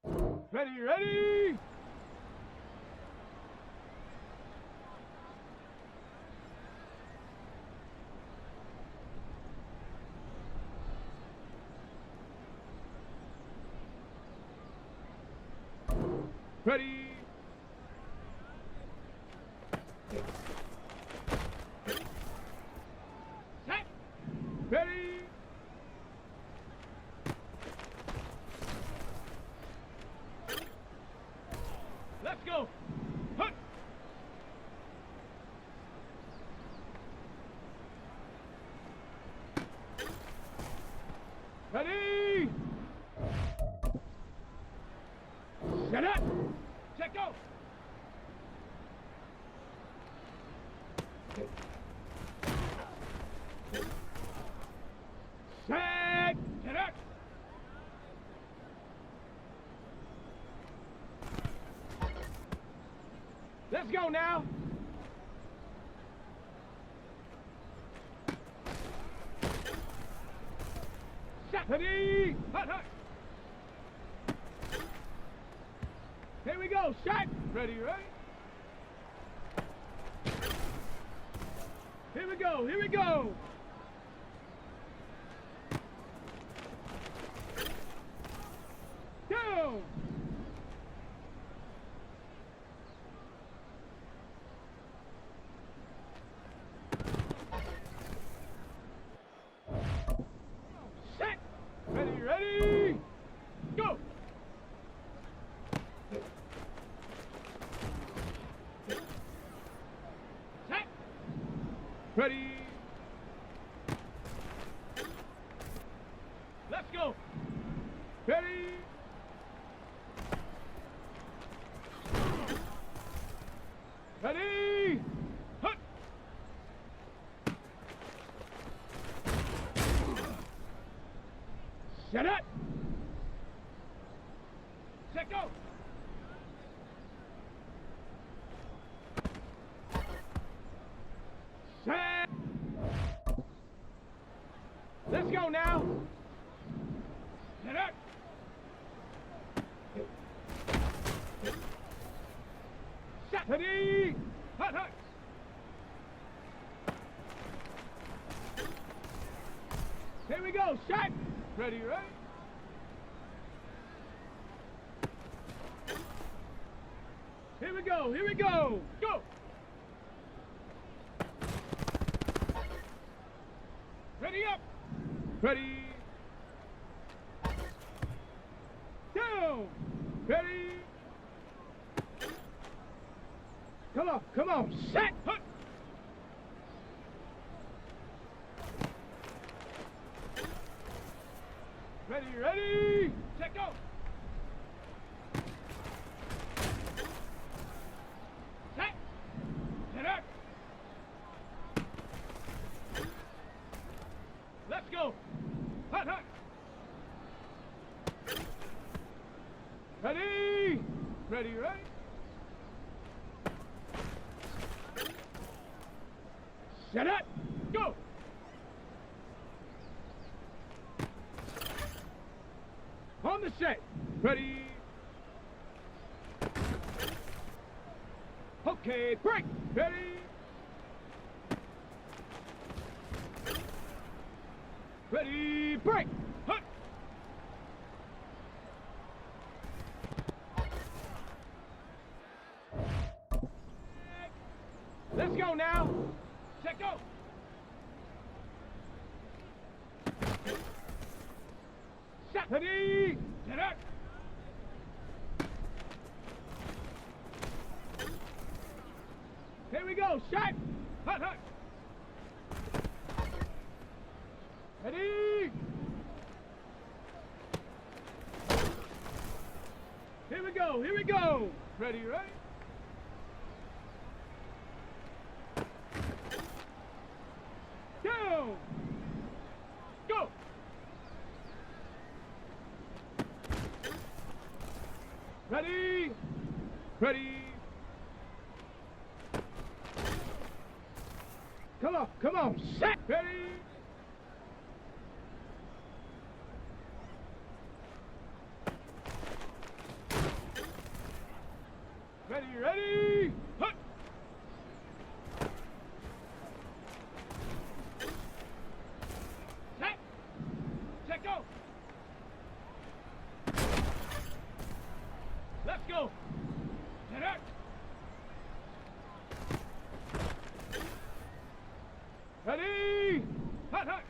Ready, ready! Ready! Set! Ready! Let's go! Hunt! Ready! Set up! Check go! Set! Set up! Let's go now! Set! Ready! Hut, hut! Here we go, shot! Ready, ready? Here we go, here we go! Down! Set! Ready, ready? Go! Set! Ready? Let's go! Ready? Ready? Hut! Set up! Set go! Set! Let's go now! Set up! Set! Ready! Hut, hut! Here we go! Shot! Ready, right? Here we go! Here we go! Go! Ready up! Ready! Down! Ready! Come on! Set! Hut! Ready, ready! Set, go! Set! Set up! Let's go! Hut, hut! Ready! Ready, ready? Set up! Go! On the set! Ready? Okay, break! Ready? Ready, break! Hut! Let's go now! Set, go! Set! Ready! Set up! Here we go! Shot! Hut, hut! Ready! Here we go! Here we go! Ready, right? Down! Go! Ready? Ready? Come on, set! Ready? Ready? Hut! Set! Set, go! Let's go! Set up! Ready? Hut, hut!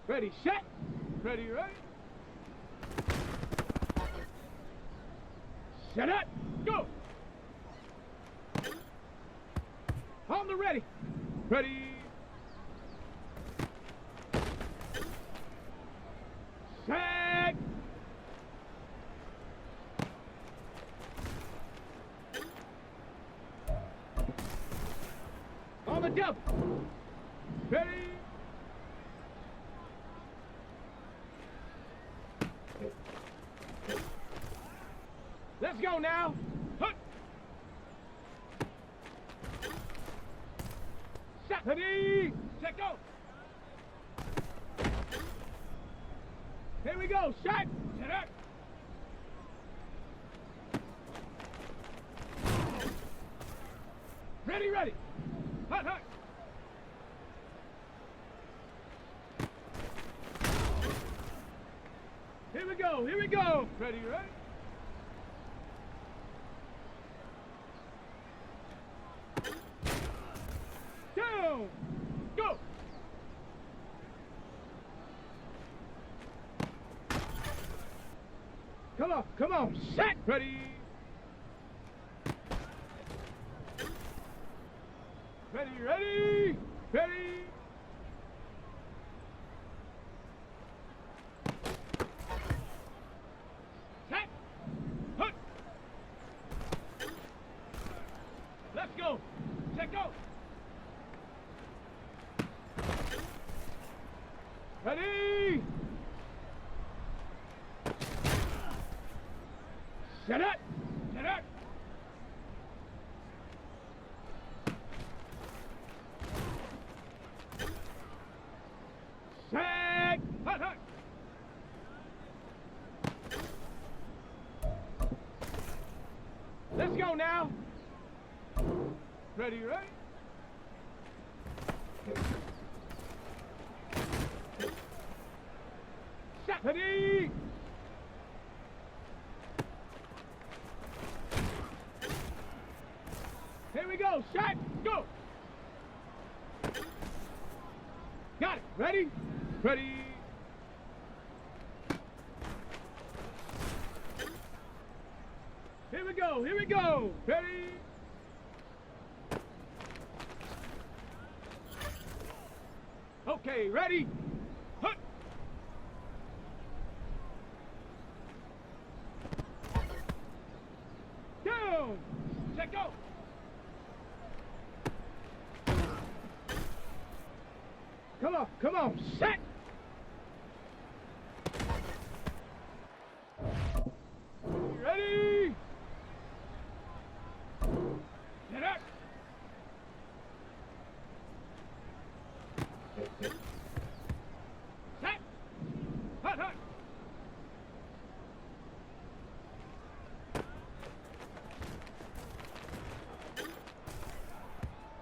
Ready, set! Ready? Set up! Go! On the ready! Ready! Set! On the double! Ready! Let's go now! Hut! Set! Ready! Set, go! Here we go! Shot! Set up! Ready! Hut, hut! Here we go! Ready? Down! Go! Come on! Set! Ready? Ready! Set! Hut! Let's go! Set, go! Ready! Set up! Set! Hut! Let's go now! Ready? Set! Ready! Here we go! Shot! Go! Got it! Ready? Here we go! Ready? Okay, ready? Hut! Down! Set, go! Come on! Set! Ready? Set up! Set! Hut!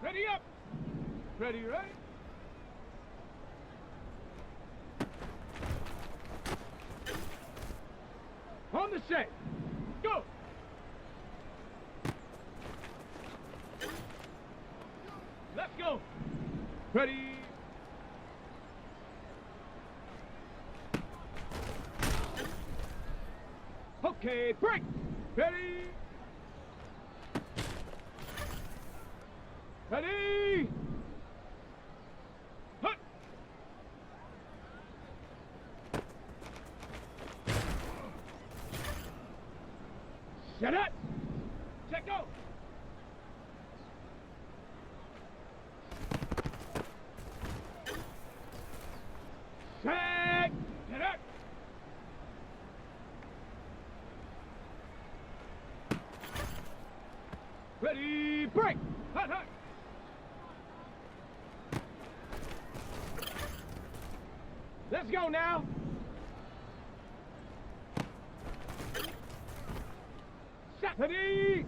Ready up! Ready? On the set! Go! Let's go! Ready? Okay, break! Ready? Hut! Set up! Set, go! Set! Set up! Ready, break! Hut! Let's go now! Shot. Ready.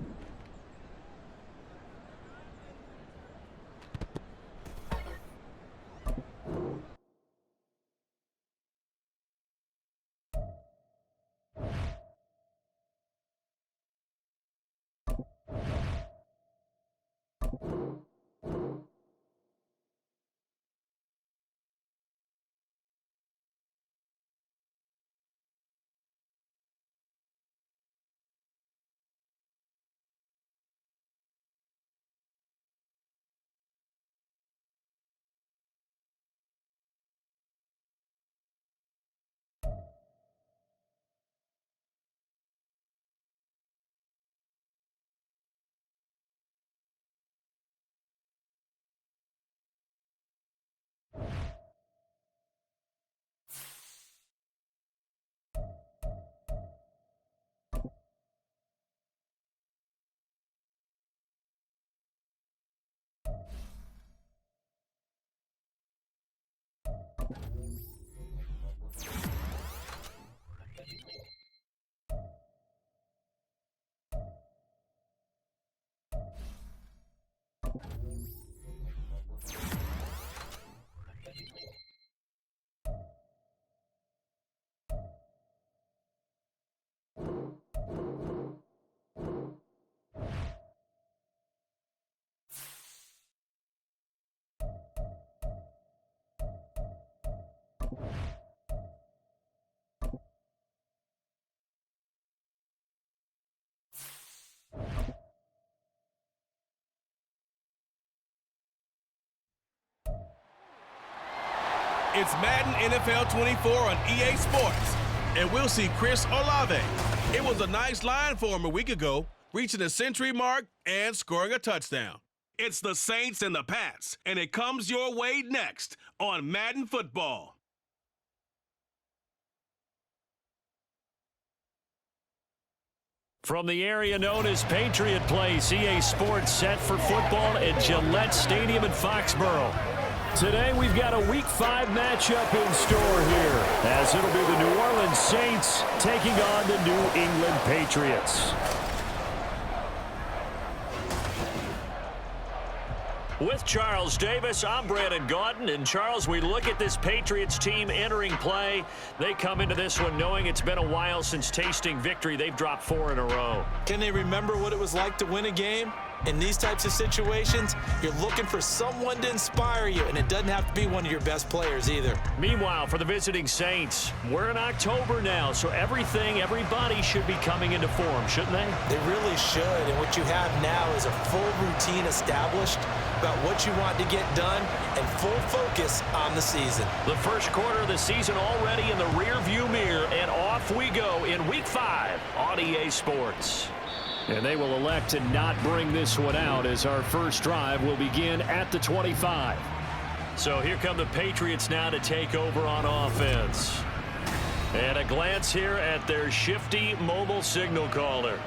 It's Madden NFL 24 on EA Sports, and we'll see Chris Olave. It was a nice line for him a week ago, reaching the century mark and scoring a touchdown. It's the Saints and the Pats, and it comes your way next on Madden Football. From the area known as Patriot Place, EA Sports set for football at Gillette Stadium in Foxborough. Today we've got a Week 5 matchup in store here, as it'll be the New Orleans Saints taking on the New England Patriots. With Charles Davis, I'm Brandon Gaudin. And Charles, we look at this Patriots team entering play. They come into this one knowing it's been a while since tasting victory. They've dropped 4 in a row. Can they remember what it was like to win a game? In these types of situations, you're looking for someone to inspire you, and it doesn't have to be one of your best players either. Meanwhile, for the visiting Saints, we're in October now, so everybody should be coming into form, shouldn't they? They really should, and what you have now is a full routine established about what you want to get done and full focus on the season. The first quarter of the season already in the rear-view mirror, and off we go in Week 5 on EA Sports. And they will elect to not bring this one out, as our first drive will begin at the 25. So here come the Patriots now to take over on offense. And a glance here at their shifty mobile signal caller.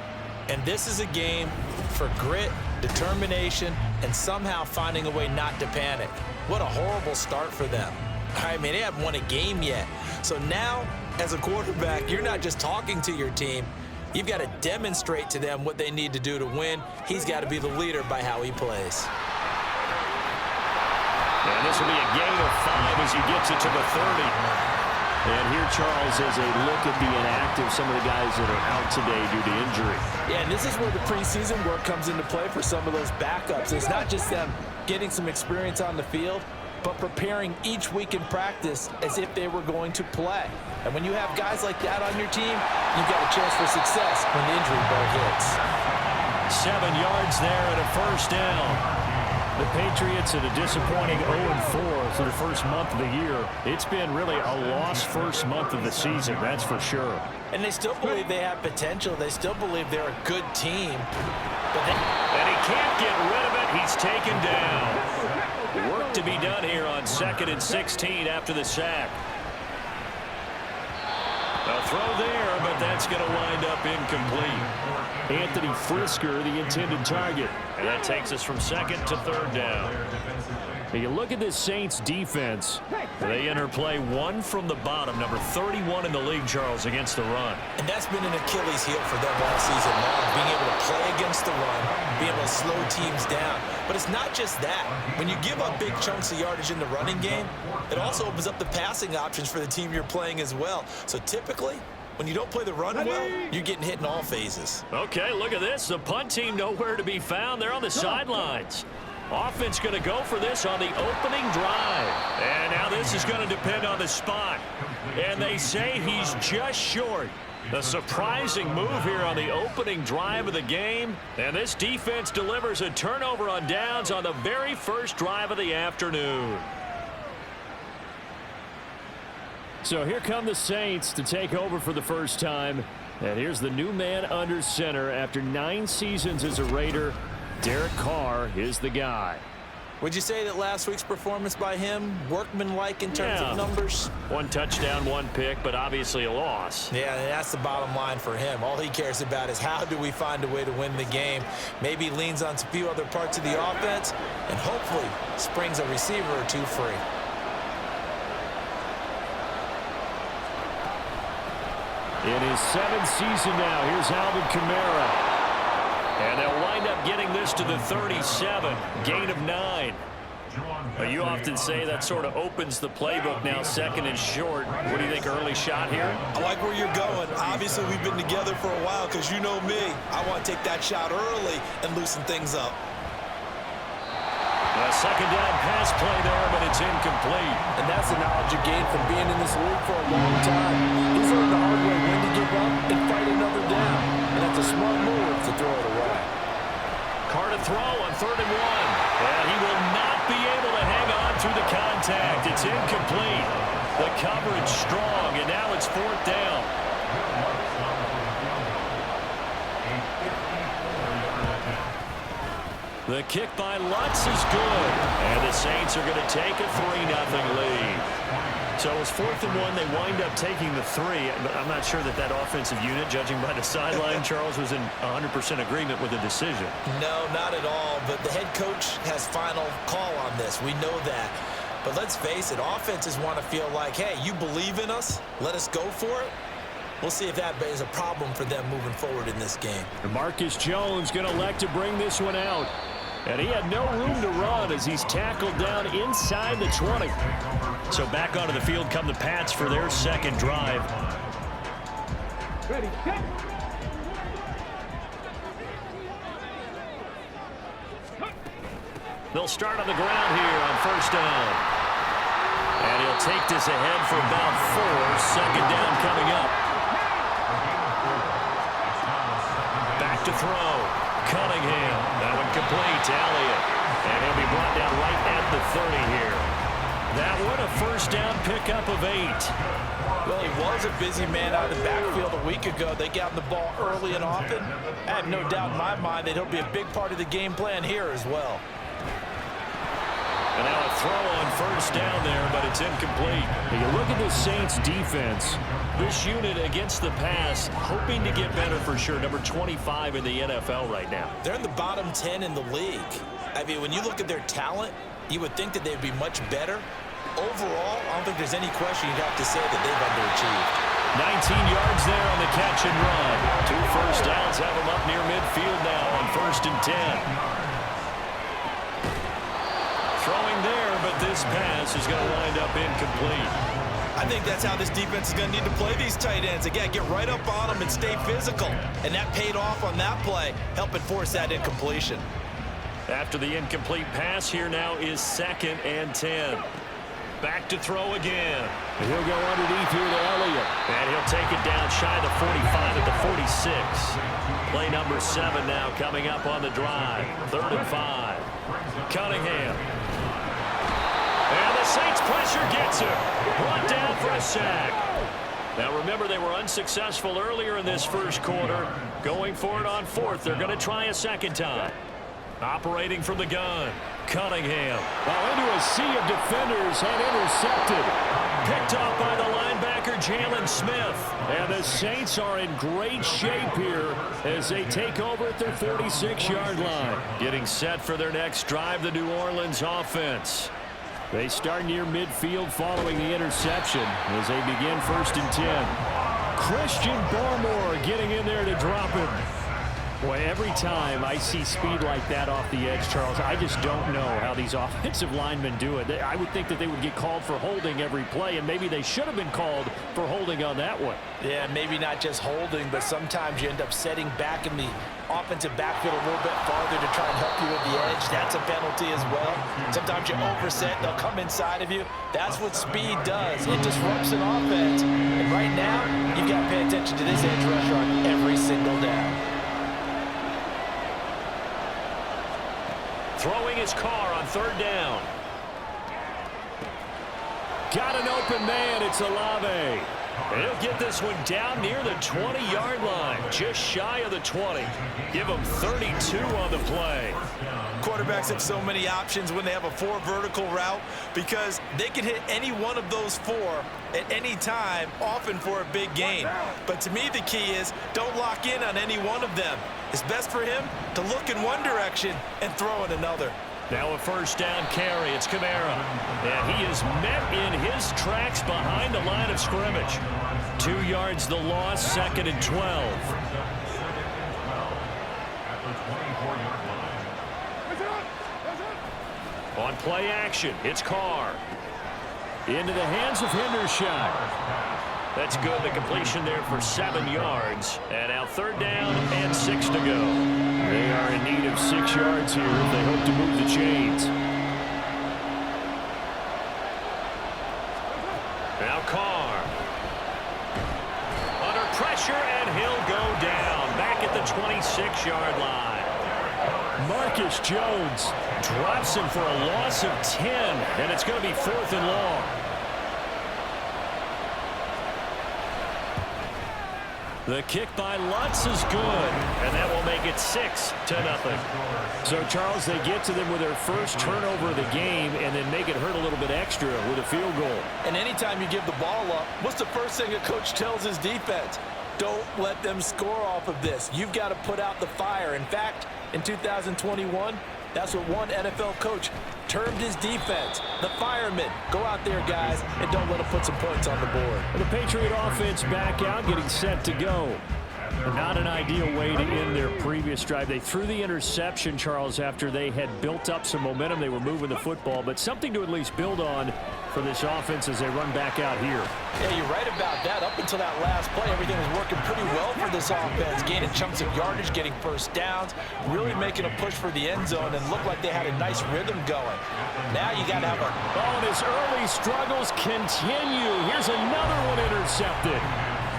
And this is a game for grit, determination, and somehow finding a way not to panic. What a horrible start for them. I mean, they haven't won a game yet. So now, as a quarterback, you're not just talking to your team. You've got to demonstrate to them what they need to do to win. He's got to be the leader by how he plays. And this will be a gain of 5 as he gets it to the 30. And here, Charles, is a look at the inactive, some of the guys that are out today due to injury. Yeah, and this is where the preseason work comes into play for some of those backups. It's not just them getting some experience on the field, but preparing each week in practice as if they were going to play. And when you have guys like that on your team, you've got a chance for success when the injury bug hits. 7 yards there and a first down. The Patriots at a disappointing 0-4 for the first month of the year. It's been really a lost first month of the season, that's for sure. And they still believe they have potential. They still believe they're a good team. And he can't get rid of it. He's taken down. Work to be done here on 2nd and 16 after the sack. A throw there, but that's going to wind up incomplete. Anthony Frisker, the intended target. And that takes us from 2nd to 3rd down. You look at this Saints defense. They interplay one from the bottom, number 31 in the league, Charles, against the run. And that's been an Achilles heel for them all season long, being able to play against the run, being able to slow teams down. But it's not just that. When you give up big chunks of yardage in the running game, it also opens up the passing options for the team you're playing as well. So typically, when you don't play the run well, you're getting hit in all phases. Okay, look at this. The punt team nowhere to be found. They're on the sidelines. Offense going to go for this on the opening drive. And now this is going to depend on the spot. And they say he's just short. A surprising move here on the opening drive of the game. And this defense delivers a turnover on downs on the very first drive of the afternoon. So here come the Saints to take over for the first time. And here's the new man under center after 9 seasons as a Raider. Derek Carr is the guy. Would you say that last week's performance by him, workmanlike in terms of numbers? 1 touchdown, 1 pick, but obviously a loss. Yeah, that's the bottom line for him. All he cares about is how do we find a way to win the game. Maybe leans on a few other parts of the offense, and hopefully springs a receiver or two free. In his 7th season now, here's Alvin Kamara. And they'll wind up getting this to the 37, gain of 9. You often say that sort of opens the playbook now, 2nd and short. What do you think, early shot here? I like where you're going. Obviously, we've been together for a while because you know me. I want to take that shot early and loosen things up. A 2nd down pass play there, but it's incomplete. And that's the knowledge you gain from being in this league for a long time. He's learned the hard way when to give up and fight another down. And that's a smart move to throw it away. Carr to throw on 3rd and 1. And he will not be able to hang on through the contact. It's incomplete. The coverage strong, and now it's 4th down. The kick by Lutz is good. And the Saints are going to take a 3-0 lead. So it was 4th and 1. They wind up taking the 3. But I'm not sure that offensive unit, judging by the sideline, Charles, was in 100% agreement with the decision. No, not at all. But the head coach has final call on this. We know that. But let's face it, offenses want to feel like, hey, you believe in us? Let us go for it. We'll see if that is a problem for them moving forward in this game. And Marcus Jones going to elect to bring this one out. And he had no room to run as he's tackled down inside the 20. So back onto the field come the Pats for their 2nd drive. Ready, set. They'll start on the ground here on 1st down. And he'll take this ahead for about 4. 2nd down coming up. Back to throw. Cunningham. That one complete to Elliott. And he'll be brought down right at the 30 here. That one a 1st down pickup of 8. Well, he was a busy man out of the backfield a week ago. They got him the ball early and often. I have no doubt in my mind that he'll be a big part of the game plan here as well. And now a throw on 1st down there, but it's incomplete. You look at the Saints defense. This unit against the pass, hoping to get better for sure. Number 25 in the NFL right now. They're in the bottom 10 in the league. I mean, when you look at their talent, you would think that they'd be much better. Overall, I don't think there's any question you'd have to say that they've underachieved. 19 yards there on the catch and run. 2 first downs have them up near midfield now on 1st and 10. Throwing there, but this pass is going to wind up incomplete. I think that's how this defense is going to need to play these tight ends. Again, get right up on them and stay physical. And that paid off on that play, helping force that incompletion. After the incomplete pass, here now is 2nd and 10. Back to throw again. And he'll go underneath here to Elliott. And he'll take it down shy of the 45 at the 46. Play number 7 now coming up on the drive. 3rd and 5. Cunningham. And the Saints pressure gets him. Brought down for a sack. Now remember, they were unsuccessful earlier in this 1st quarter. Going for it on 4th. They're going to try a 2nd time. Operating from the gun. Cunningham. Well, into a sea of defenders and intercepted. Picked off by the linebacker, Jalen Smith. And the Saints are in great shape here as they take over at their 46-yard line. Getting set for their next drive, the New Orleans offense. They start near midfield following the interception as they begin 1st and 10. Christian Barmore getting in there to drop him. Boy, every time I see speed like that off the edge, Charles, I just don't know how these offensive linemen do it. I would think that they would get called for holding every play, and maybe they should have been called for holding on that one. Yeah, maybe not just holding, but sometimes you end up setting back in the offensive backfield a little bit farther to try and help you with the edge. That's a penalty as well. Sometimes you overset, they'll come inside of you. That's what speed does. It disrupts an offense. And right now, you've got to pay attention to this edge rusher on every single down. Throwing his car on 3rd down. Got an open man. It's Olave. He'll get this one down near the 20-yard line, just shy of the 20. Give him 32 on the play. Quarterbacks have so many options when they have a 4 vertical route because they can hit any one of those 4 at any time, often for a big gain. But to me, the key is don't lock in on any one of them. It's best for him to look in one direction and throw in another. Now a 1st down carry. It's Kamara. And he is met in his tracks behind the line of scrimmage. 2 yards the loss, 2nd and 12. On play action, it's Carr. Into the hands of Hendershot. That's good. The completion there for 7 yards. And now 3rd down and 6 to go. They are in need of 6 yards here if they hope to move the chains. Now Carr. Under pressure, and he'll go down. Back at the 26-yard line. Marcus Jones drops him for a loss of 10, and it's going to be 4th and long. The kick by Lutz is good, and that will make it 6-0. So, Charles, they get to them with their first turnover of the game and then make it hurt a little bit extra with a field goal. And anytime you give the ball up, what's the first thing a coach tells his defense? Don't let them score off of this. You've got to put out the fire. In fact, in 2021, that's what one NFL coach termed his defense, the firemen. Go out there, guys, and don't let them put some points on the board. The Patriot offense back out, getting set to go. Not an ideal way to end their previous drive. They threw the interception, Charles, after they had built up some momentum. They were moving the football, but something to at least build on for this offense as they run back out here. Yeah, you're right about that. Up until that last play, everything was working pretty well for this offense, gaining chunks of yardage, getting 1st downs, really making a push for the end zone, and looked like they had a nice rhythm going. Now you got to have a... Oh, and his early struggles continue. Here's another one intercepted.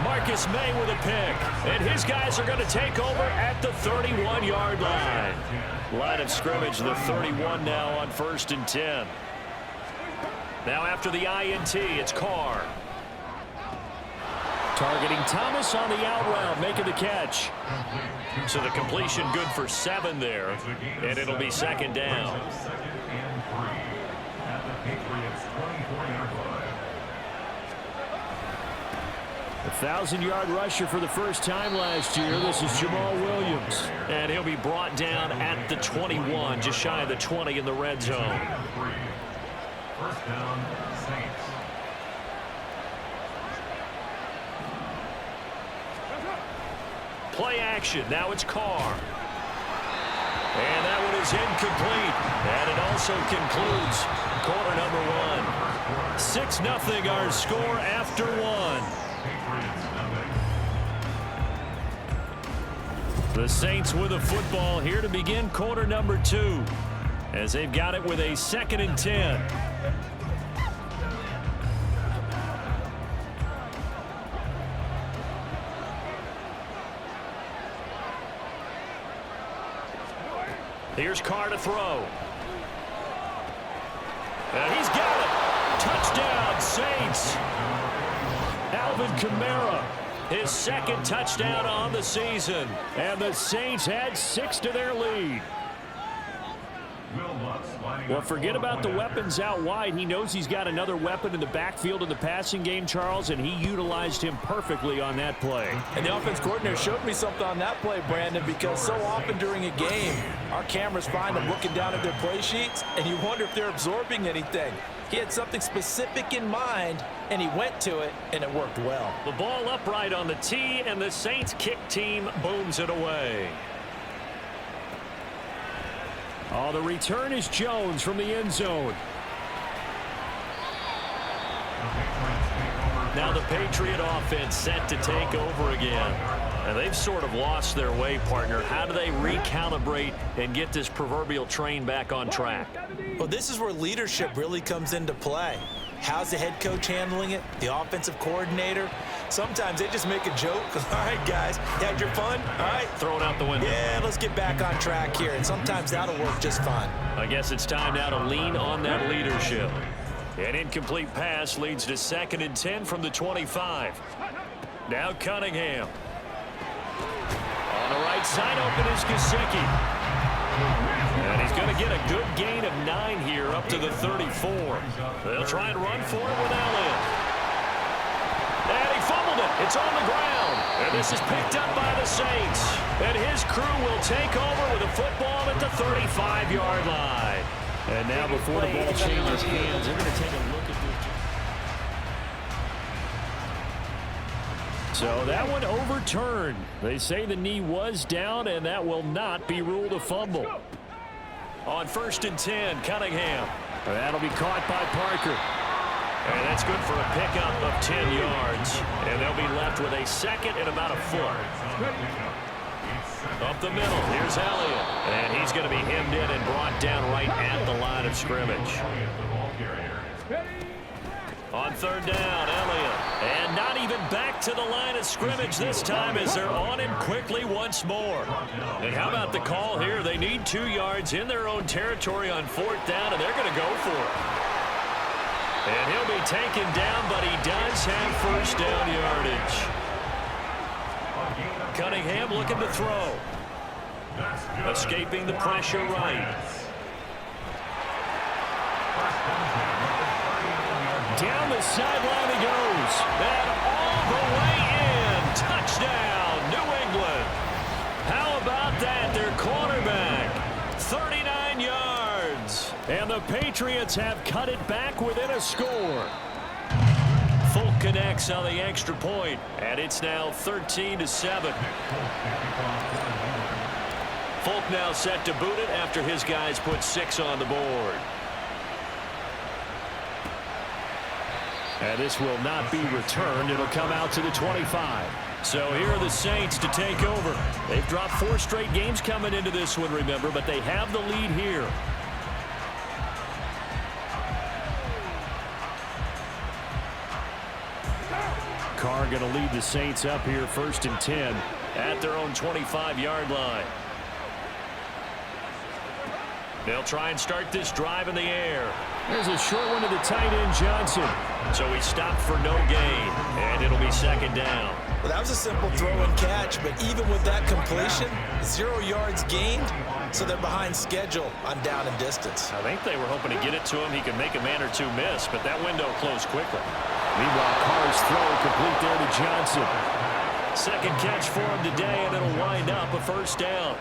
Marcus May with a pick, and his guys are going to take over at the 31-yard line. Line of scrimmage, the 31 now on 1st and 10. Now after the INT, it's Carr. Targeting Thomas on the out route, making the catch. So the completion good for 7 there, and it'll be 2nd down. A 1,000-yard rusher for the first time last year. This is Jamal Williams. And he'll be brought down at the 21, just shy of the 20 in the red zone. 1st down, Saints. Play action. Now it's Carr. And that one is incomplete. And it also concludes quarter number 1. 6-0 our score after 1. The Saints with the football here to begin quarter number 2 as they've got it with a 2nd and 10. Here's Carr to throw. And he's got it. Touchdown, Saints. Alvin Kamara, his 2nd touchdown on the season. And the Saints had 6 to their lead. Well, forget about the weapons out wide. He knows he's got another weapon in the backfield in the passing game, Charles, and he utilized him perfectly on that play. And the offense coordinator showed me something on that play, Brandon, because so often during a game, our cameras find them looking down at their play sheets, and you wonder if they're absorbing anything. He had something specific in mind, and he went to it, and it worked well. The ball upright on the tee, and the Saints kick team booms it away. Oh, the return is Jones from the end zone. Now the Patriot offense set to take over again. And they've sort of lost their way, partner. How do they recalibrate and get this proverbial train back on track? Well, this is where leadership really comes into play. How's the head coach handling it? The offensive coordinator? Sometimes they just make a joke. All right, guys, you had your fun? All right. Throw it out the window. Yeah, let's get back on track here. And sometimes that'll work just fine. I guess it's time now to lean on that leadership. An incomplete pass leads to 2nd and 10 from the 25. Now Cunningham. On the right side, open is Gesicki. And he's going to get a good gain of 9 here up to the 34. They'll try and run for it with Elliott. And he fumbled it. It's on the ground. And this is picked up by the Saints. And his crew will take over with a football at the 35-yard line. And now before the ball changes hands, they're going to take a look at this. So that one overturned. They say the knee was down, and that will not be ruled a fumble. On 1st and 10, Cunningham. That'll be caught by Parker. And that's good for a pickup of 10 yards. And they'll be left with a 2nd and about a foot. Up the middle, here's Elliott. And he's going to be hemmed in and brought down right at the line of scrimmage. On 3rd down, Elliott. And not even back to the line of scrimmage this time as they're on him quickly once more. And how about the call here? They need 2 yards in their own territory on 4th down, and they're going to go for it. And he'll be taken down, but he does have 1st down yardage. Cunningham looking to throw. Escaping the pressure right. Down the sideline he goes. And all the way in. Touchdown, New England. How about that? Their cornerback. 39 yards. And the Patriots have cut it back within a score. Folk connects on the extra point, and it's now 13-7. Folk now set to boot it after his guys put 6 on the board. And this will not be returned. It'll come out to the 25. So here are the Saints to take over. They've dropped 4 straight games coming into this one, remember, but they have the lead here. Carr going to lead the Saints up here 1st and 10 at their own 25-yard line. They'll try and start this drive in the air. There's a short one to the tight end, Johnson. So he stopped for no gain, and it'll be 2nd down. Well, that was a simple throw and catch, but even with that completion, 0 yards gained, so they're behind schedule on down and distance. I think they were hoping to get it to him. He could make a man or 2 miss, but that window closed quickly. Meanwhile, Carr's throw complete there to Johnson. 2nd catch for him today, and it'll wind up a 1st down.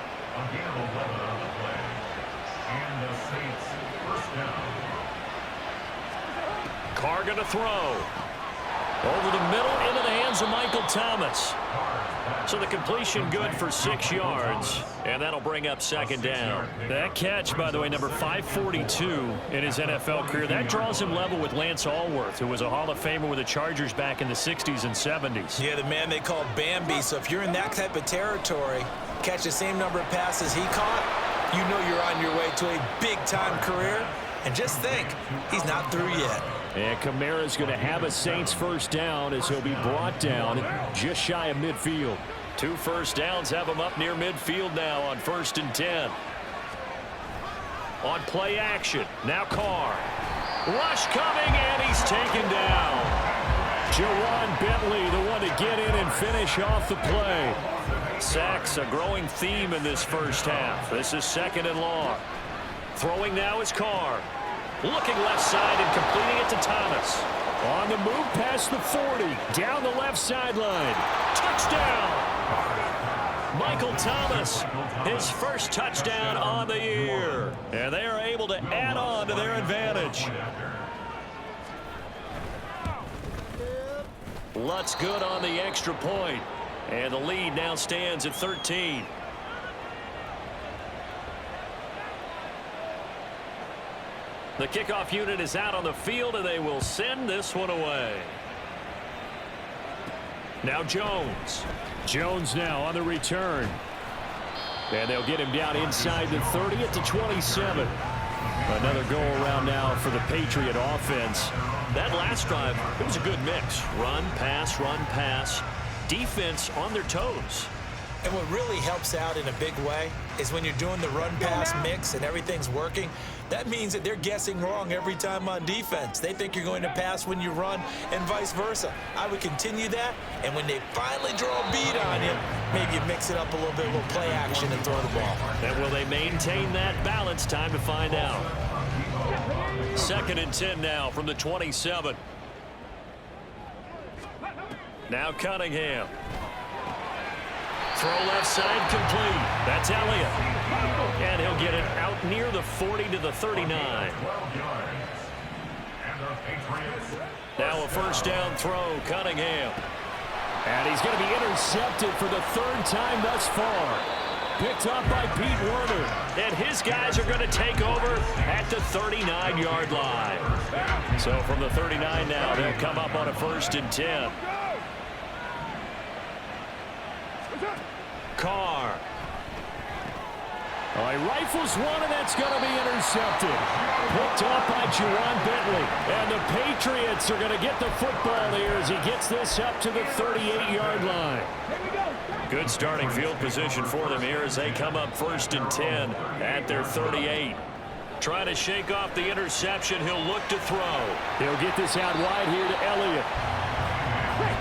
Carr going to throw. Over the middle into the hands of Michael Thomas. So the completion good for 6 yards, and that'll bring up 2nd down. That catch, by the way, number 542 in his NFL career, that draws him level with Lance Allworth, who was a Hall of Famer with the Chargers back in the 60s and 70s. Yeah, the man they called Bambi. So if you're in that type of territory, catch the same number of passes he caught, you know you're on your way to a big-time career. And just think, he's not through yet. And Kamara's going to have a Saints 1st down as he'll be brought down just shy of midfield. 2 1st downs have him up near midfield now on 1st and 10. On play action, now Carr. Rush coming, and he's taken down. Jawan Bentley, the one to get in and finish off the play. Sacks a growing theme in this 1st half. This is 2nd and long. Throwing now is Carr. Looking left side and completing it to Thomas. On the move past the 40. Down the left sideline. Touchdown! Michael Thomas, his 1st touchdown on the year. And they are able to add on to their advantage. Lutz good on the extra point. And the lead now stands at 13. The kickoff unit is out on the field, and they will send this one away. Now Jones. Jones now on the return. And they'll get him down inside the 30 at the 27. Another go-around now for the Patriot offense. That last drive, it was a good mix. Run, pass, defense on their toes. And what really helps out in a big way is when you're doing the run-pass mix and everything's working, that means that they're guessing wrong every time on defense. They think you're going to pass when you run and vice versa. I would continue that, and when they finally draw a beat on you, maybe you mix it up a little bit, a little play action and throw the ball. And will they maintain that balance? Time to find out. 2nd and 10 now from the 27. Now Cunningham. Throw left side complete. That's Elliott. And he'll get it out near the 40 to the 39. Now a first down throw, Cunningham. And he's going to be intercepted for the 3rd time thus far. Picked up by Pete Werner. And his guys are going to take over at the 39-yard line. So from the 39 now, they'll come up on a 1st and 10. Carr. Oh, he rifles one, and that's going to be intercepted. Picked up by Juwan Bentley. And the Patriots are going to get the football here as he gets this up to the 38-yard line. Good starting field position for them here as they come up 1st and 10 at their 38. Trying to shake off the interception. He'll look to throw. He'll get this out wide here to Elliott.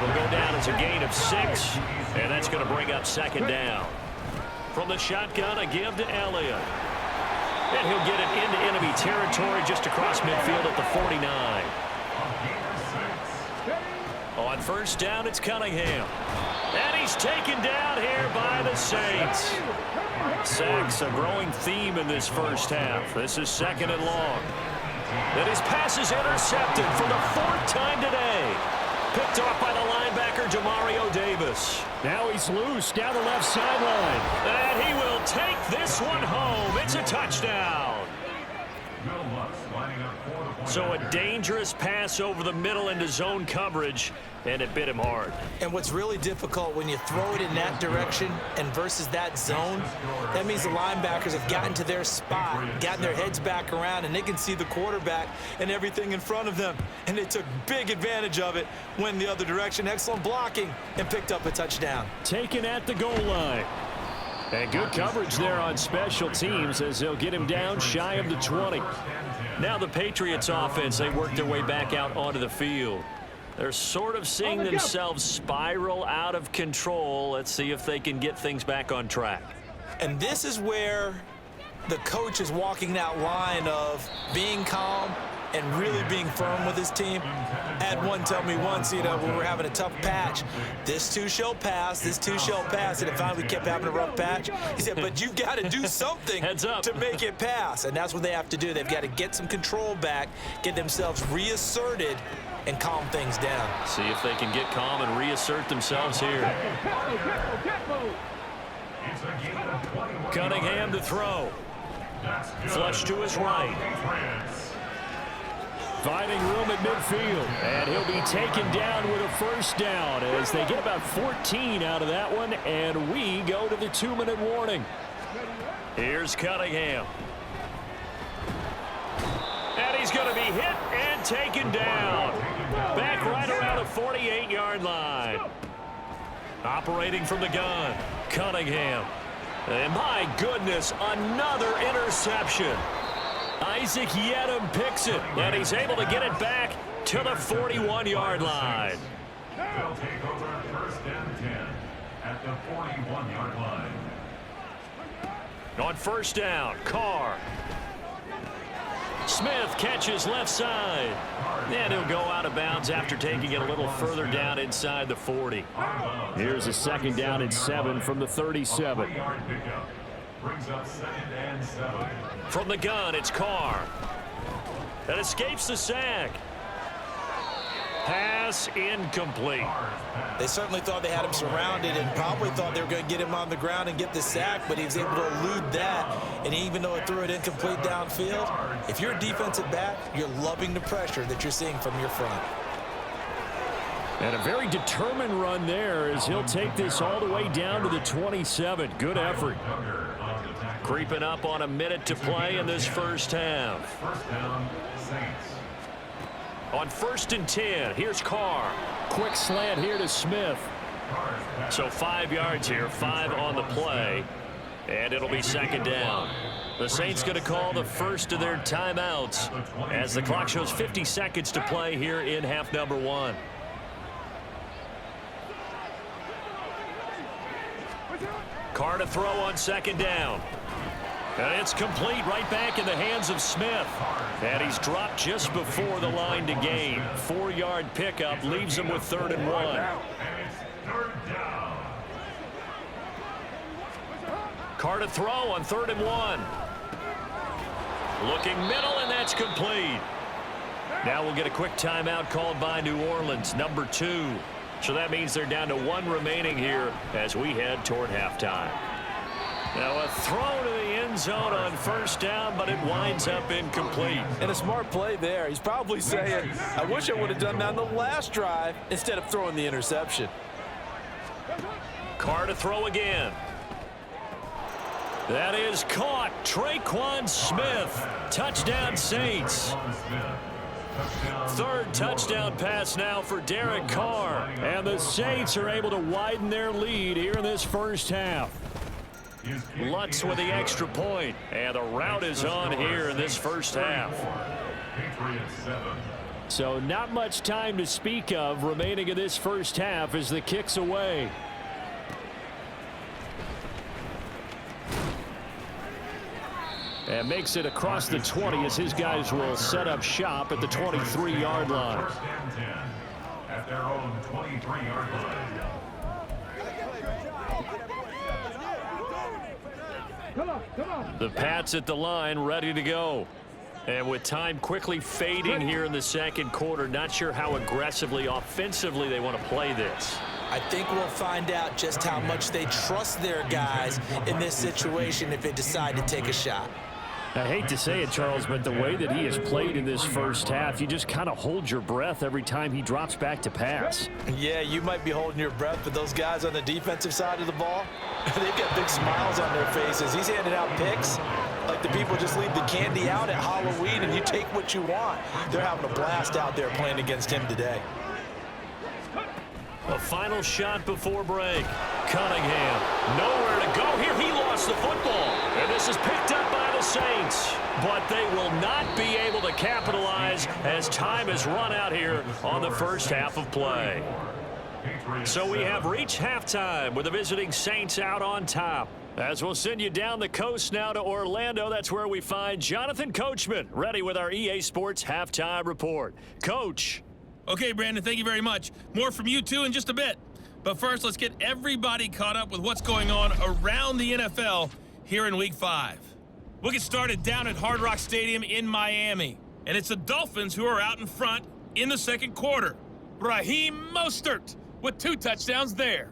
Will go down as a gain of 6, and that's going to bring up 2nd down. From the shotgun, a give to Elliott. And he'll get it into enemy territory just across midfield at the 49. On 1st down, it's Cunningham. And he's taken down here by the Saints. Sacks, a growing theme in this first half. This is 2nd and long. And his pass is intercepted for the 4th time today. Picked off by the linebacker, Jamario Davis. Now he's loose down the left sideline. And he will take this one home. It's a touchdown. So a dangerous pass over the middle into zone coverage, and it bit him hard. And what's really difficult when you throw it in that direction and versus that zone, that means the linebackers have gotten to their spot, gotten their heads back around, and they can see the quarterback and everything in front of them. And they took big advantage of it, went the other direction. Excellent blocking, and picked up a touchdown. Taken at the goal line. And good coverage there on special teams as they'll get him down shy of the 20. Now the Patriots offense, they work their way back out onto the field. They're sort of seeing themselves spiral out of control. Let's see if they can get things back on track. And this is where the coach is walking that line of being calm and really being firm with his team. I had one tell me once, when we were having a tough patch, this too shall pass, this too shall pass, and it finally kept having a rough patch. He said, but you've got to do something to make it pass, and that's what they have to do. They've got to get some control back, get themselves reasserted, and calm things down. See if they can get calm and reassert themselves here. Cunningham to throw. Flush to his right. Finding room at midfield, and he'll be taken down with a first down as they get about 14 out of that one, and we go to the 2-minute warning. Here's Cunningham. And he's going to be hit and taken down. Back right around the 48-yard line. Operating from the gun, Cunningham. And my goodness, another interception. Isaac Yedem picks it, and he's able to get it back to the 41-yard line. They'll take over 1st and 10 at the 41-yard line. On 1st down, Carr. Smith catches left side. And he'll go out of bounds after taking it a little further down inside the 40. Here's a 2nd down and 7 from the 37. Brings up 2nd and 7. From the gun, it's Carr. That escapes the sack. Pass incomplete. They certainly thought they had him surrounded and probably thought they were going to get him on the ground and get the sack, but he was able to elude that. And even though it threw it incomplete downfield, if you're a defensive back, you're loving the pressure that you're seeing from your front. And a very determined run there as he'll take this all the way down to the 27. Good effort. Creeping up on a minute to play in this first half. First down, Saints. On 1st and 10, here's Carr. Quick slant here to Smith. So 5 yards here, 5 on the play. And it'll be 2nd down. The Saints going to call the first of their timeouts as the clock shows 50 seconds to play here in half number 1. Carr to throw on 2nd down. And it's complete right back in the hands of Smith. And he's dropped just before the line to gain. 4-yard pickup leaves him with 3rd and 1. And it's 3rd down. Carr to throw on 3rd and 1. Looking middle, and that's complete. Now we'll get a quick timeout called by New Orleans, number 2. So that means they're down to 1 remaining here as we head toward halftime. Now a throw to the end zone on 1st down, but it winds up incomplete. And a smart play there. He's probably saying, I wish I would have done that on the last drive instead of throwing the interception. Carr to throw again. That is caught. Traquan Smith. Touchdown Saints. 3rd touchdown pass now for Derek Carr. And the Saints are able to widen their lead here in this first half. Lutz with the extra point. And the route is on here in this first half. So not much time to speak of remaining in this first half as the kick's away. And makes it across the 20 as his guys will set up shop at the 23-yard line. 1st and 10 at their own 23-yard line. Come on. The Pats at the line ready to go. And with time quickly fading here in the 2nd quarter, not sure how aggressively, offensively they want to play this. I think we'll find out just how much they trust their guys in this situation if they decide to take a shot. I hate to say it, Charles, but the way that he has played in this first half, you just kind of hold your breath every time he drops back to pass. Yeah, you might be holding your breath, but those guys on the defensive side of the ball, they've got big smiles on their faces. He's handing out picks like the people just leave the candy out at Halloween and you take what you want. They're having a blast out there playing against him today. A final shot before break. Cunningham, nowhere to go here. He lost the football. And this is picked up by the Saints. But they will not be able to capitalize as time has run out here on the first half of play. So we have reached halftime with the visiting Saints out on top. As we'll send you down the coast now to Orlando, that's where we find Jonathan Coachman, ready with our EA Sports Halftime Report. Coach. Okay, Brandon, thank you very much. More from you two in just a bit. But first, let's get everybody caught up with what's going on around the NFL here in Week 5. We'll get started down at Hard Rock Stadium in Miami. And it's the Dolphins who are out in front in the 2nd quarter. Raheem Mostert with 2 touchdowns there.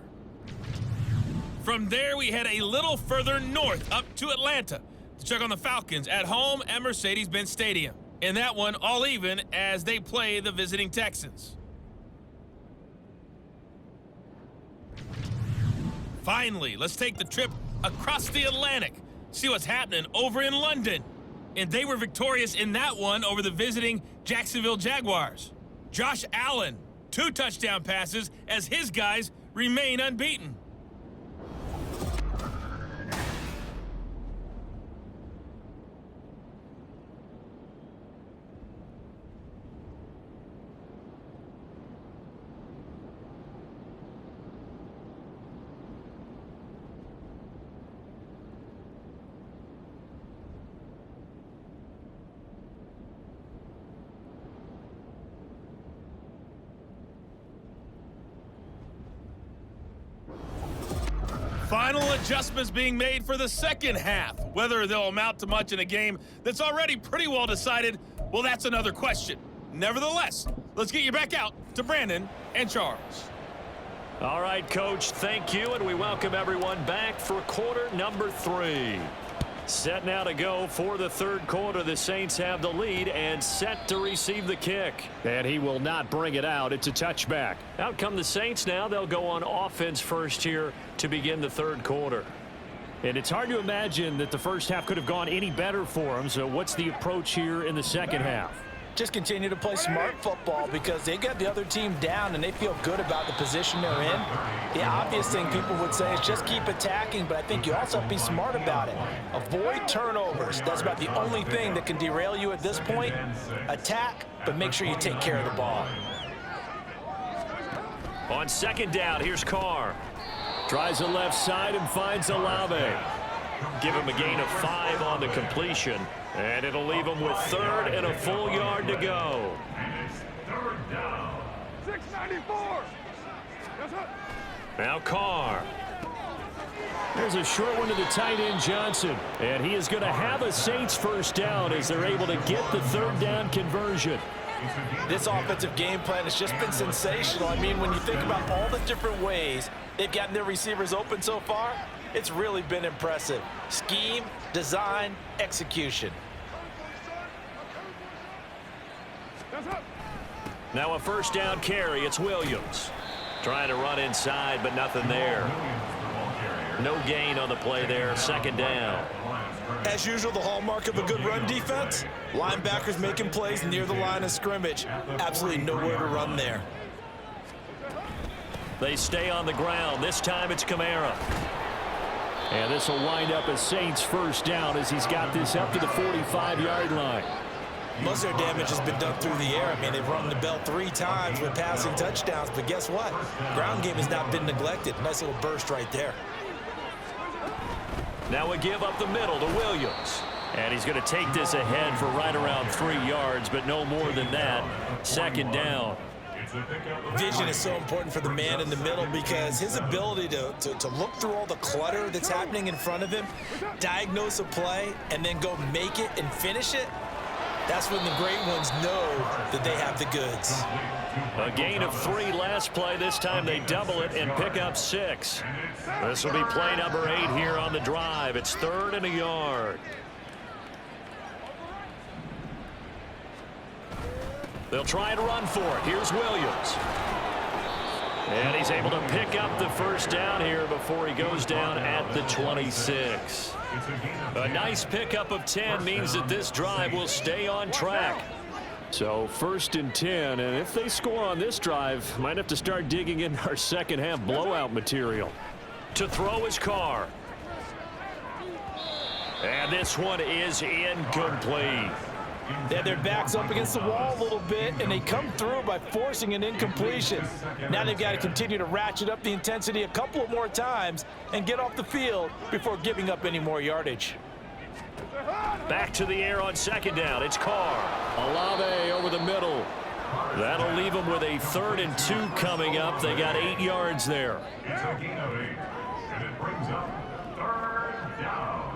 From there, we head a little further north up to Atlanta to check on the Falcons at home at Mercedes-Benz Stadium. In that one, all even as they play the visiting Texans. Finally, let's take the trip across the Atlantic, see what's happening over in London. And they were victorious in that one over the visiting Jacksonville Jaguars. Josh Allen, 2 touchdown passes as his guys remain unbeaten. Final adjustments being made for the 2nd half. Whether they'll amount to much in a game that's already pretty well decided, well, that's another question. Nevertheless, Let's get you back out to Brandon and Charles. All right, Coach, thank you, and we welcome everyone back for quarter number 3. Set now to go for the third quarter. The Saints have the lead and set to receive the kick. And he will not bring it out. It's a touchback. Out come the Saints now. They'll go on offense first here to begin the third quarter. And it's hard to imagine that the first half could have gone any better for them. So what's the approach here in the second half? Just continue to play smart football because they got the other team down and they feel good about the position they're in. The obvious thing people would say is just keep attacking, but I think you also have to be smart about it. Avoid turnovers. That's about the only thing that can derail you at this point. Attack, but make sure you take care of the ball. On second down, here's Carr. Tries the left side and finds Olave. Give him a gain of 5 on the completion. And it'll leave him with third and a full yard to go. And it's third down. 694. Now Carr. There's a short one to the tight end, Johnson. And he is going to have a Saints first down as they're able to get the third down conversion. This offensive game plan has just been sensational. I mean, when you think about all the different ways they've gotten their receivers open so far, it's really been impressive. Scheme, design, execution. Now a first down carry. It's Williams. Trying to run inside, but nothing there. No gain on the play there. Second down. As usual, the hallmark of a good run defense, linebackers making plays near the line of scrimmage. Absolutely nowhere to run there. They stay on the ground. This time it's Kamara. And this will wind up as Saints first down as he's got this up to the 45-yard line. Most of their damage has been done through the air. I mean, they've rung the bell 3 times with passing touchdowns, but guess what? Ground game has not been neglected. Nice little burst right there. Now we give up the middle to Williams. And he's going to take this ahead for right around 3 yards, but no more than that. Second down. Vision is so important for the man in the middle because his ability to look through all the clutter that's happening in front of him, diagnose a play, and then go make it and finish it, that's when the great ones know that they have the goods. A gain of 3 last play. This time they double it and pick up 6. This will be play number 8 here on the drive. It's 3rd and a yard. They'll try and run for it. Here's Williams. And he's able to pick up the first down here before he goes down at the 26. A nice pickup of 10 means that this drive will stay on track. So 1st and 10, and if they score on this drive, might have to start digging in our second half blowout material. To throw his Carr. And this one is incomplete. They had their backs up against the wall a little bit, and they come through by forcing an incompletion. Now they've got to continue to ratchet up the intensity a couple of more times and get off the field before giving up any more yardage. Back to the air on second down. It's Carr. Olave over the middle. That'll leave them with a 3rd and 2 coming up. They got 8 yards there. It's a gain of 8, and it brings up 3rd down.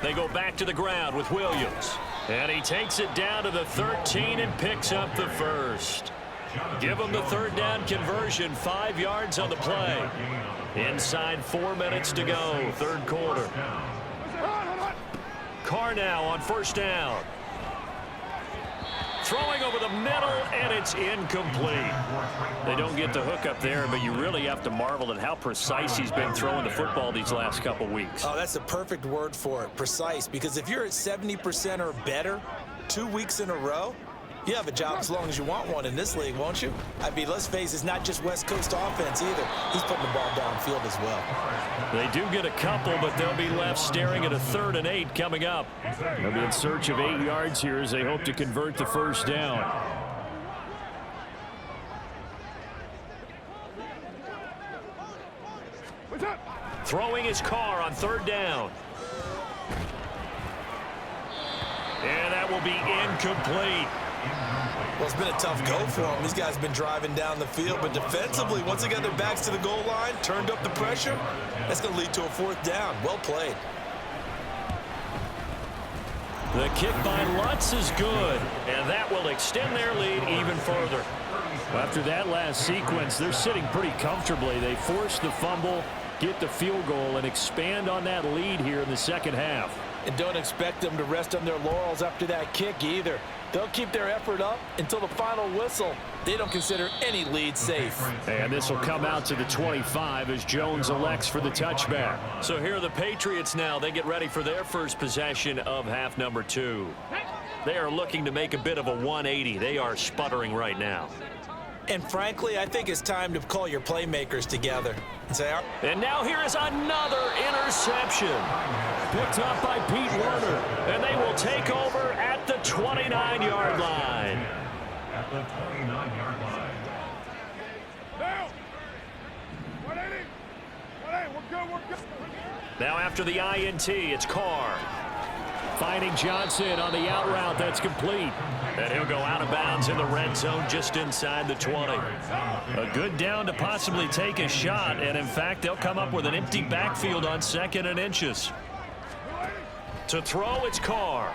They go back to the ground with Williams. And he takes it down to the 13 and picks up the first. Give him the 3rd down conversion, 5 yards on the play. Inside 4 minutes to go, 3rd quarter. Carr now on 1st down. Throwing over the middle, and it's incomplete. They don't get the hook up there, but you really have to marvel at how precise he's been throwing the football these last couple weeks. Oh, that's the perfect word for it, precise, because if you're at 70% or better 2 weeks in a row, you have a job as long as you want one in this league, won't you? I mean, let's face it, it's not just West Coast offense either. He's putting the ball downfield as well. They do get a couple, but they'll be left staring at a 3rd and 8 coming up. They'll be in search of 8 yards here as they hope to convert the first down. Throwing his Carr on 3rd down. And that will be incomplete. Well, it's been a tough go for them. These guys have been driving down the field, but defensively, once they got their backs to the goal line, turned up the pressure, that's going to lead to a 4th down. Well played. The kick by Lutz is good, and that will extend their lead even further. After that last sequence, they're sitting pretty comfortably. They force the fumble, get the field goal, and expand on that lead here in the second half. And don't expect them to rest on their laurels after that kick either. They'll keep their effort up until the final whistle. They don't consider any lead safe. And this will come out to the 25 as Jones elects for the touchback. So here are the Patriots now. They get ready for their first possession of half number 2. They are looking to make a bit of a 180. They are sputtering right now. And frankly, I think it's time to call your playmakers together and say, and now here is another interception. Picked up by Pete Werner. And they will take over at the 29-yard line. At the 29-yard line. Now, 180. 180, we're good. Now after the INT, it's Carr. Finding Johnson on the out route. That's complete. And he'll go out of bounds in the red zone just inside the 20. A good down to possibly take a shot. And, in fact, they'll come up with an empty backfield on 2nd and inches. To throw, it's Carr.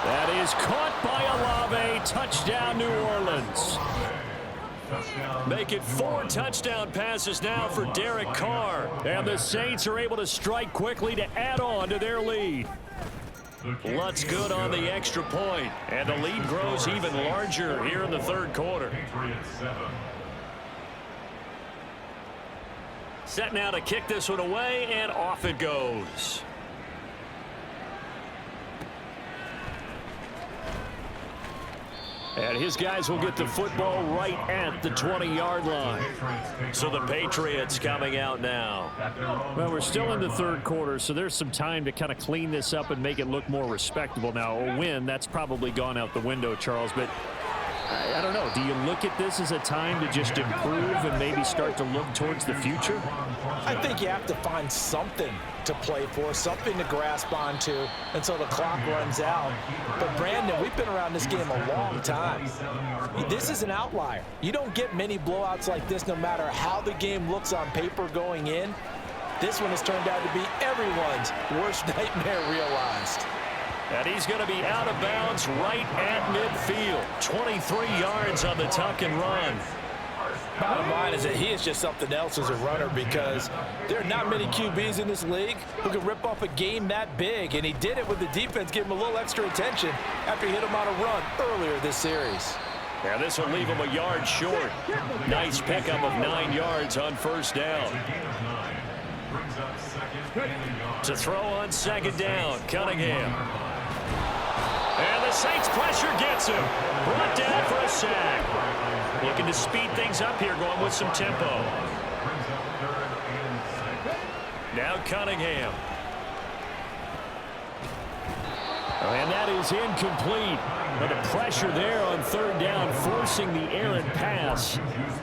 That is caught by Olave. Touchdown, New Orleans. Make it 4 touchdown passes now for Derek Carr. And the Saints are able to strike quickly to add on to their lead. Lutz good on the extra point. And the lead grows even larger here in the third quarter. Set now to kick this one away, and off it goes. And his guys will get the football right at the 20-yard line. So the Patriots coming out now. Well, we're still in the third quarter, so there's some time to kind of clean this up and make it look more respectable. Now, a win, that's probably gone out the window, Charles, but I don't know. Do you look at this as a time to just improve and maybe start to look towards the future? I think you have to find something to play for, something to grasp onto until the clock runs out. But, Brandon, we've been around this game a long time. This is an outlier. You don't get many blowouts like this no matter how the game looks on paper going in. This one has turned out to be everyone's worst nightmare realized. And he's going to be out of bounds right at midfield. 23 yards on the tuck and run. Bottom line is that he is just something else as a runner, because there are not many QBs in this league who can rip off a game that big, and he did it with the defense giving him a little extra attention after he hit him on a run earlier this series. Yeah, this will leave him a yard short. Nice pickup of 9 yards on first down. To throw on second down, Cunningham. And the Saints pressure gets him. Brought down for a sack. Looking to speed things up here, going with some tempo. Now Cunningham. And that is incomplete. But the pressure there on third down, forcing the errant pass.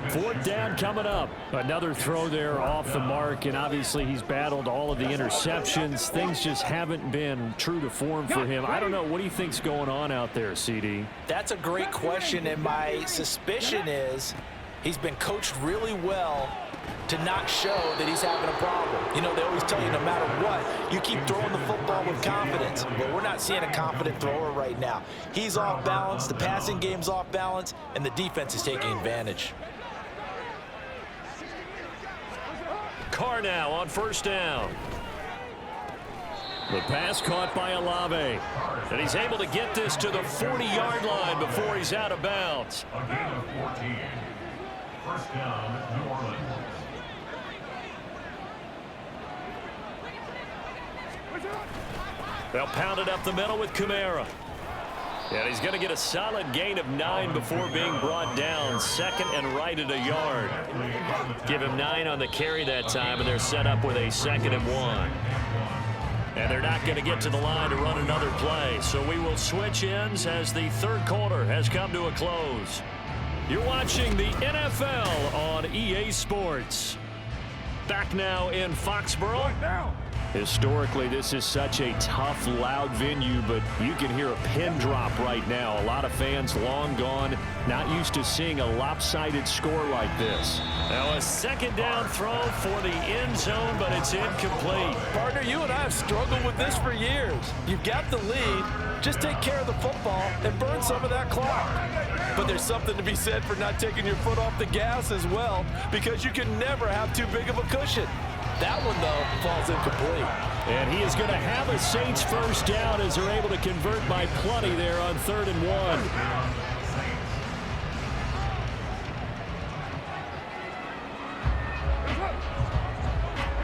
Fourth down coming up. Another throw there off the mark, and obviously he's battled all of the interceptions. Things just haven't been true to form for him. I don't know. What do you think's going on out there, CD? That's a great question, and my suspicion is he's been coached really well to not show that he's having a problem. You know, they always tell you no matter what, you keep throwing the football with confidence. But we're not seeing a confident thrower right now. He's off balance, the passing game's off balance, and the defense is taking advantage. Carr now on first down. The pass caught by Olave. And he's able to get this to the 40-yard line before he's out of bounds. A gain of 14. First down, New Orleans. They'll pound it up the middle with Kamara. And he's going to get a solid gain of 9 before being brought down. Second and right at a yard. Give him 9 on the carry that time, and they're set up with a 2nd and 1. And they're not going to get to the line to run another play. So we will switch ends as the third quarter has come to a close. You're watching the NFL on EA Sports. Back now in Foxborough. Historically, this is such a tough, loud venue, but you can hear a pin drop right now. A lot of fans long gone, not used to seeing a lopsided score like this. Now a second down throw for the end zone, but it's incomplete. Partner, you and I have struggled with this for years. You've got the lead. Just take care of the football and burn some of that clock. But there's something to be said for not taking your foot off the gas as well, because you can never have too big of a cushion. That one, though, falls incomplete. And he is going to have a Saints first down as they're able to convert by plenty there on 3rd and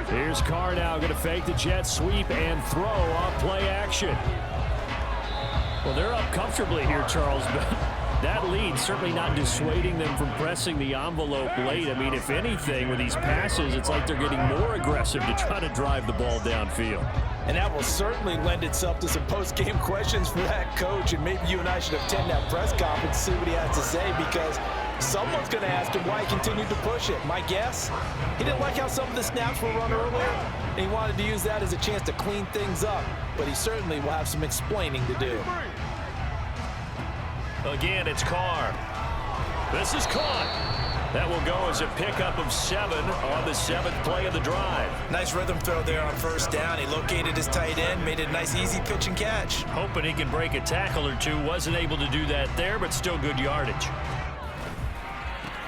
1. Here's Carr now going to fake the jet sweep and throw off play action. Well, they're up comfortably here, Charles, but that lead certainly not dissuading them from pressing the envelope late. I mean, if anything, with these passes, it's like they're getting more aggressive to try to drive the ball downfield. And that will certainly lend itself to some post-game questions for that coach, and maybe you and I should attend that press conference and see what he has to say, because someone's going to ask him why he continued to push it. My guess, he didn't like how some of the snaps were run earlier, and he wanted to use that as a chance to clean things up, but he certainly will have some explaining to do. Again, it's Carr. This is caught. That will go as a pickup of 7 on the 7th play of the drive. Nice rhythm throw there on first down. He located his tight end, made it a nice easy pitch and catch. Hoping he can break a tackle or two. Wasn't able to do that there, but still good yardage.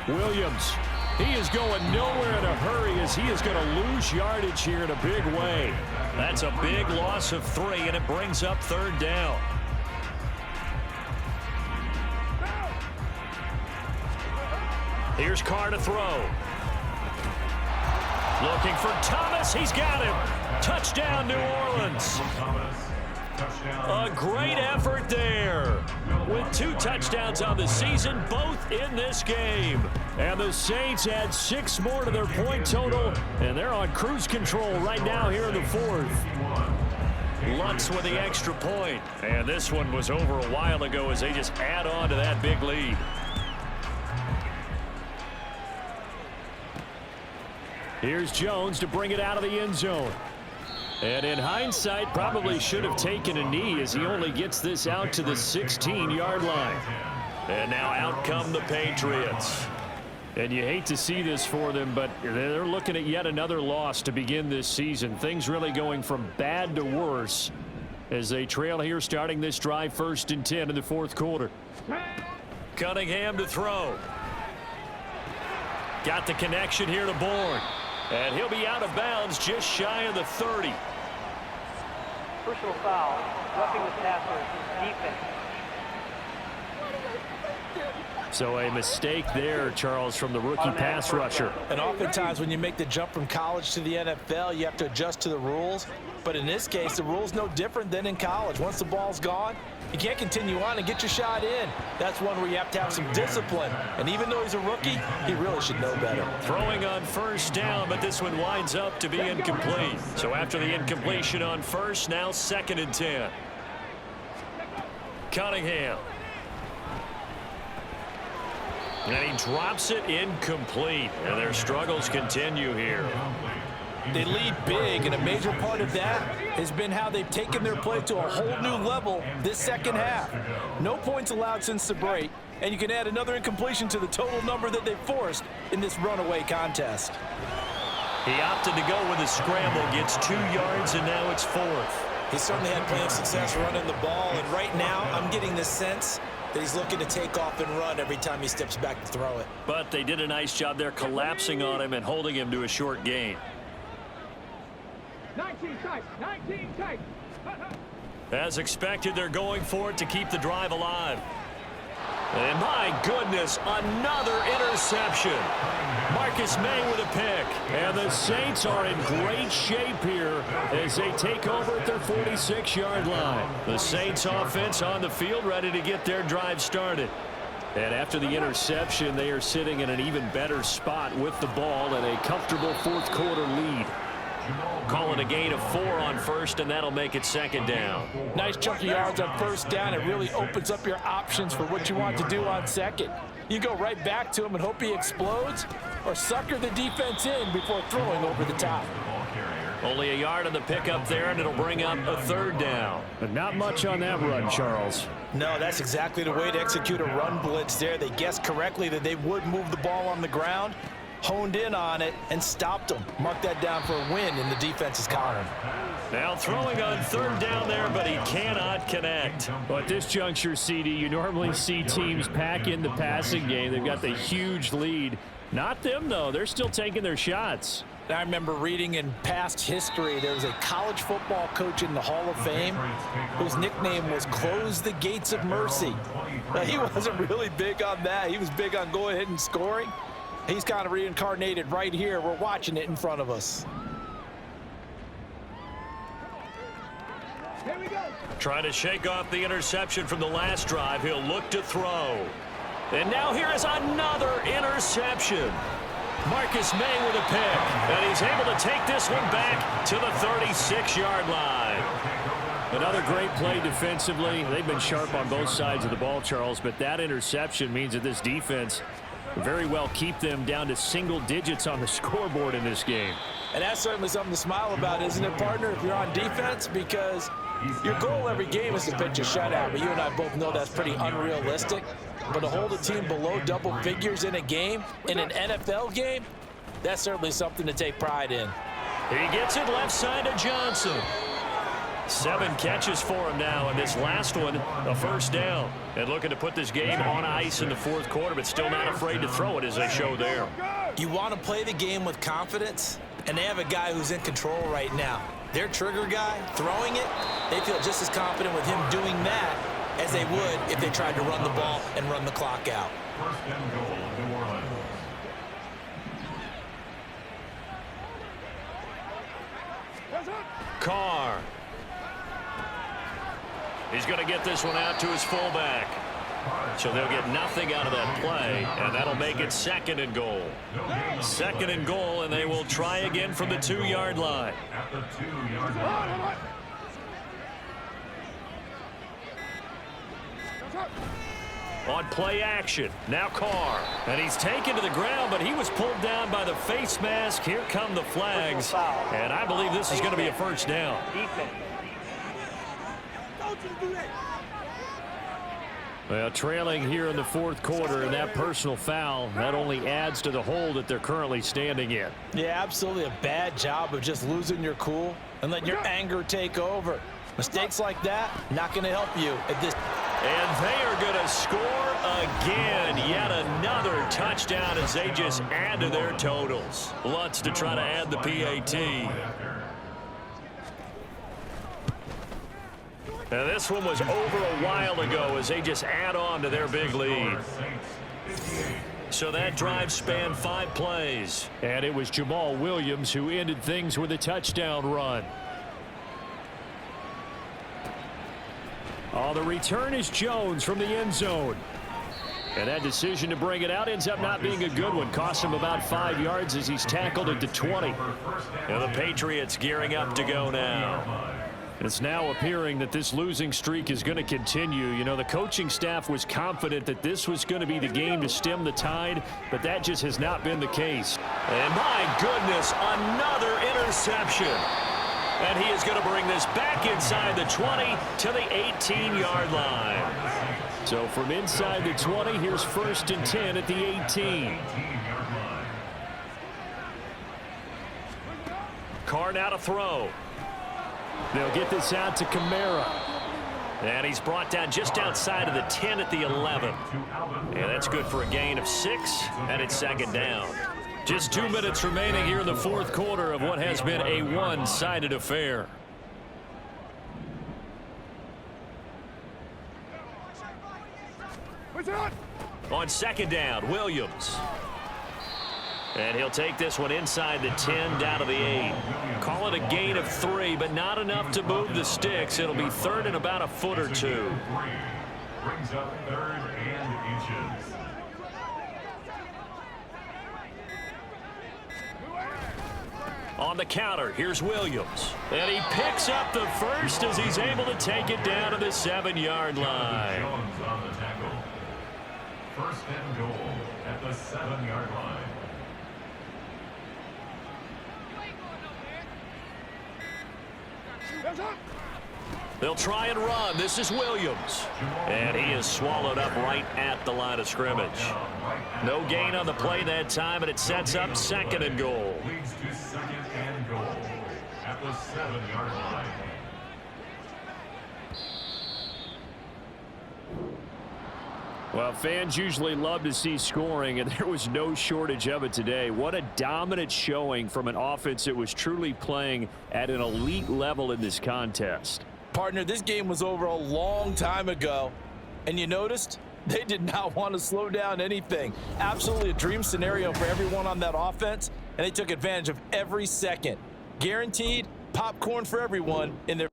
Williams. He is going nowhere in a hurry as he is going to lose yardage here in a big way. That's a big loss of 3, and it brings up 3rd down. Here's Carr to throw. Looking for Thomas. He's got him. Touchdown, New Orleans. A great effort there. With 2 touchdowns on the season, both in this game. And the Saints add 6 more to their point total, and they're on cruise control right now here in the 4th. Lutz with the extra point. And this one was over a while ago as they just add on to that big lead. Here's Jones to bring it out of the end zone. And in hindsight, probably should have taken a knee as he only gets this out to the 16-yard line. And now out come the Patriots. And you hate to see this for them, but they're looking at yet another loss to begin this season. Things really going from bad to worse as they trail here starting this drive 1st and 10 in the 4th quarter. Cunningham to throw. Got the connection here to Bourne. And he'll be out of bounds just shy of the 30. Personal foul, roughing the passer, defense. So a mistake there, Charles, from the rookie pass rusher. And oftentimes when you make the jump from college to the NFL, you have to adjust to the rules. But in this case, the rule's no different than in college. Once the ball's gone, you can't continue on and get your shot in. That's one where you have to have some discipline. And even though he's a rookie, he really should know better. Throwing on first down, but this one winds up to be incomplete. So after the incompletion on first, now 2nd and 10. Cunningham. And he drops it incomplete. And their struggles continue here. They lead big, and a major part of that has been how they've taken their play to a whole new level this second half. No points allowed since the break, and you can add another incompletion to the total number that they forced in this runaway contest. He opted to go with a scramble, gets 2 yards, and now it's 4th. He certainly had plenty of success running the ball, and right now I'm getting the sense that he's looking to take off and run every time he steps back to throw it. But they did a nice job there collapsing on him and holding him to a short gain. 19 tight, 19 tight. As expected, they're going for it to keep the drive alive. And my goodness, another interception. Marcus May with a pick. And the Saints are in great shape here as they take over at their 46-yard line. The Saints offense on the field ready to get their drive started. And after the interception, they are sitting in an even better spot with the ball and a comfortable 4th quarter lead. Calling a gain of 4 on first, and that'll make it 2nd down. Nice chunky yards on first down. It really opens up your options for what you want to do on 2nd. You go right back to him and hope he explodes, or sucker the defense in before throwing over the top. Only a yard on the pickup there, and it'll bring up a third down. But not much on that run, Charles. No, that's exactly the way to execute a run blitz there. They guessed correctly that they would move the ball on the ground, honed in on it, and stopped them. Mark that down for a win in the defense's column. Now throwing on third down there, but he cannot connect. Well, at this juncture, CD, you normally see teams pack in the passing game. They've got the huge lead. Not them, though. They're still taking their shots. I remember reading in past history, there was a college football coach in the Hall of Fame whose nickname was Close the Gates of Mercy. Now, he wasn't really big on that. He was big on going ahead and scoring. He's kind of reincarnated right here. We're watching it in front of us. Here we go. Trying to shake off the interception from the last drive. He'll look to throw. And now here is another interception. Marcus May with a pick, and he's able to take this one back to the 36-yard line. Another great play defensively. They've been sharp on both sides of the ball, Charles, but that interception means that this defense will very well keep them down to single digits on the scoreboard in this game. And that's certainly something to smile about, isn't it, partner, if you're on defense? Because your goal every game is to pitch a shutout, but you and I both know that's pretty unrealistic. But to hold a team below double figures in a game, in an NFL game, that's certainly something to take pride in. He gets it left side to Johnson. 7 catches for him now, and this last one, a first down. And looking to put this game on ice in the fourth quarter, but still not afraid to throw it as they show there. You want to play the game with confidence, and they have a guy who's in control right now. Their trigger guy, throwing it, they feel just as confident with him doing that as they would if they tried to run the ball and run the clock out. First and goal, New Orleans. Carr. He's going to get this one out to his fullback. So they'll get nothing out of that play, and that'll make it second and goal. Second and goal, and they will try again from the 2-yard line. At the 2-yard line. On play action, now Carr. And he's taken to the ground, but he was pulled down by the face mask. Here come the flags. And I believe this is going to be a first down. Well, trailing here in the fourth quarter, and that personal foul, that only adds to the hole that they're currently standing in. Yeah, absolutely a bad job of just losing your cool and letting your anger take over. Mistakes like that, not going to help you at this. And they are going to score again. Yet another touchdown as they just add to their totals. Lutz to try to add the PAT. Now this one was over a while ago as they just add on to their big lead. So that drive spanned 5 plays. And it was Jamal Williams who ended things with a touchdown run. Oh, the return is Jones from the end zone. And that decision to bring it out ends up not being a good one. Cost him about 5 yards as he's tackled at the 20. And the Patriots gearing up to go now. It's now appearing that this losing streak is going to continue. You know, the coaching staff was confident that this was going to be the game to stem the tide, but that just has not been the case. And my goodness, another interception. And he is going to bring this back inside the 20 to the 18-yard line. So from inside the 20, here's 1st and 10 at the 18. Carr now to throw. They'll get this out to Kamara. And he's brought down just outside of the 10 at the 11. And that's good for a gain of 6, and it's second down. Just 2 minutes remaining here in the fourth quarter of what has been a one-sided affair. On second down, Williams. And he'll take this one inside the 10 down to the 8. Call it a gain of 3, but not enough to move the sticks. It'll be third and about a foot or 2. Brings up 3rd and inches. On the counter, here's Williams. And he picks up the first as he's able to take it down to the 7-yard line. Jones on the tackle. 1st and goal at the 7-yard line. They'll try and run. This is Williams. And he is swallowed up right at the line of scrimmage. No gain on the play that time, and it sets up 2nd and goal. Leads to 2nd and goal at the 7-yard line. Well, fans usually love to see scoring, and there was no shortage of it today. What a dominant showing from an offense that was truly playing at an elite level in this contest. Partner, this game was over a long time ago, and you noticed they did not want to slow down anything. Absolutely a dream scenario for everyone on that offense, and they took advantage of every second. Guaranteed popcorn for everyone in their